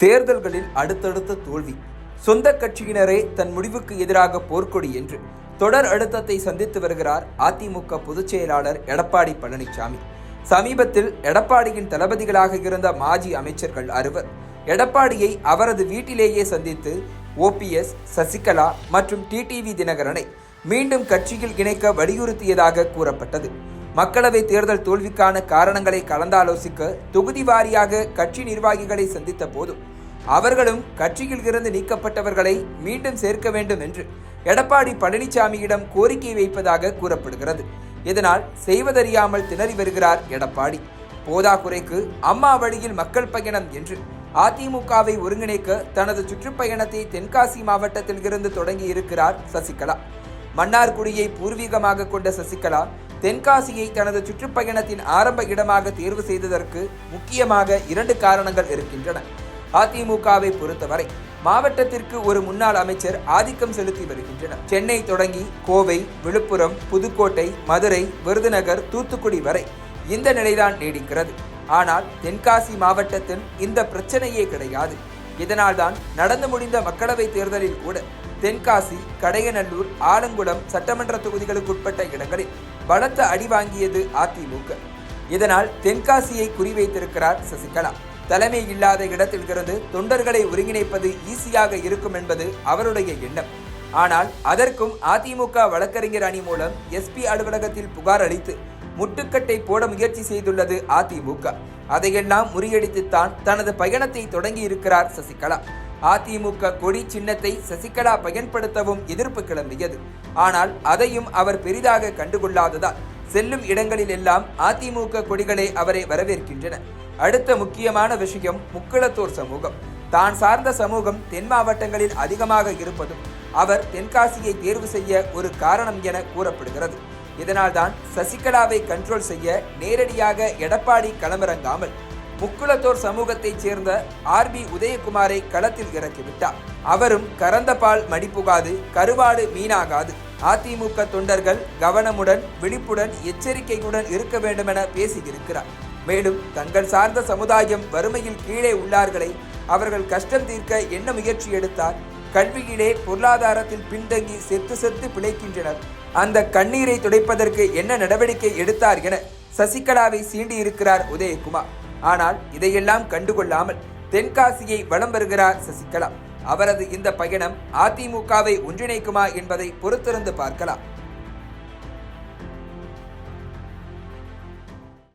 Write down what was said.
தேர்தல்களில் அடுத்தடுத்த தோல்வி, சொந்த கட்சியினரே தன் முடிவுக்கு எதிராக போர்க்கொடி என்று தொடர் அழுத்தத்தை சந்தித்து வருகிறார் அதிமுக பொதுச் செயலாளர் எடப்பாடி பழனிசாமி. சமீபத்தில் எடப்பாடியின் தளபதிகளாக இருந்த மாஜி அமைச்சர்கள் 6 எடப்பாடியை அவரது வீட்டிலேயே சந்தித்து OPS, சசிகலா மற்றும் டிடிவி தினகரனை மீண்டும் கட்சியில் இணைக்க வலியுறுத்தியதாக கூறப்பட்டது. மக்களவை தேர்தல் தோல்விக்கான காரணங்களை கலந்தாலோசிக்க தொகுதி வாரியாக கட்சி நிர்வாகிகளை சந்தித்த போதும் அவர்களும் கட்சியில் இருந்து நீக்கப்பட்டவர்களை மீண்டும் சேர்க்க வேண்டும் என்று எடப்பாடி பழனிசாமியிடம் கோரிக்கை வைப்பதாக கூறப்படுகிறது. இதனால் செய்வதறியாமல் திணறி வருகிறார் எடப்பாடி. போதாக்குறைக்கு அம்மா வழியில் மக்கள் பயணம் என்று அதிமுகவை ஒருங்கிணைக்க தனது சுற்றுப்பயணத்தை தென்காசி மாவட்டத்தில் இருந்து தொடங்கி இருக்கிறார் சசிகலா. மன்னார்குடியை பூர்வீகமாக கொண்ட சசிகலா தென்காசியை தனது சுற்றுப்பயணத்தின் ஆரம்ப இடமாக தேர்வு செய்ததற்கு முக்கியமாக 2 காரணங்கள் இருக்கின்றன. அதிமுகவை பொறுத்தவரை மாவட்டத்திற்கு ஒரு முன்னாள் அமைச்சர் ஆதிக்கம் செலுத்தி வருகின்றனர். சென்னை தொடங்கி கோவை, விழுப்புரம், புதுக்கோட்டை, மதுரை, விருதுநகர், தூத்துக்குடி வரை இந்த நிலைதான் நீடிக்கிறது. ஆனால் தென்காசி மாவட்டத்தில் இந்த பிரச்சனையே கிடையாது. இதனால்தான் நடந்து முடிந்த மக்களவை தேர்தலில் கூட தென்காசி, கடையநல்லூர், ஆலங்குளம் சட்டமன்ற தொகுதிகளுக்குட்பட்ட இடங்களில் பலத்த அடி வாங்கியது அதிமுக. இதனால் தென்காசியை குறிவைத்திருக்கிறார் சசிகலா. தலைமை இல்லாத இடத்தில் இருந்து தொண்டர்களை ஒருங்கிணைப்பது ஈஸியாக இருக்கும் என்பது அவருடைய எண்ணம். ஆனால் அதற்கும் அதிமுக வழக்கறிஞர் அணி மூலம் SP அலுவலகத்தில் புகார் அளித்து முட்டுக்கட்டை போட முயற்சி செய்துள்ளது அதிமுக. அதையெல்லாம் முறியடித்துத்தான் தனது பயணத்தை தொடங்கி இருக்கிறார் சசிகலா. அதிமுக கொடி சின்னத்தை சசிகலா பயன்படுத்தவும் எதிர்ப்பு கிளம்பியது. ஆனால் அதையும் அவர் பெரிதாக கண்டுகொள்ளாததால் செல்லும் இடங்களில் எல்லாம் அதிமுக கொடிகளே அவரை வரவேற்கின்றன. அடுத்த முக்கியமான விஷயம் முக்குளத்தூர் சமூகம். தான் சார்ந்த சமூகம் தென் மாவட்டங்களில் அதிகமாக இருப்பதும் அவர் தென்காசியை தேர்வு செய்ய ஒரு காரணம் என கூறப்படுகிறது. இதனால்தான் சசிகலாவை கண்ட்ரோல் செய்ய நேரடியாக எடப்பாடி களமிறங்காமல் முக்குளத்தோர் சமூகத்தைச் சேர்ந்த RB உதயகுமாரை களத்தில் இறக்கிவிட்டார். அவரும் கறந்த பால் மடிப்புகாது, கருவாடு மீனாகாது. அதிமுக தொண்டர்கள் கவனமுடன், விழிப்புடன், எச்சரிக்கையுடன் இருக்க வேண்டுமென பேசியிருக்கிறார். மேலும் தங்கள் சார்ந்த சமுதாயம் வறுமையில் கீழே உள்ளார்களை அவர்கள் கஷ்டம் தீர்க்க என்ன முயற்சி எடுத்தார்? கல்வியிலே பொருளாதாரத்தில் பின்தங்கி செத்து பிழைக்கின்றனர். அந்த கண்ணீரை துடைப்பதற்கு என்ன நடவடிக்கை எடுத்தார் என சசிகலாவை சீண்டியிருக்கிறார் உதயகுமார். ஆனால் இதையெல்லாம் கண்டுகொள்ளாமல் தென்காசியை வலம் வருகிறார் சசிகலா. அவரது இந்த பயணம் அதிமுகவை ஒன்றிணைக்குமா என்பதை பொறுத்திருந்து பார்க்கலாம்.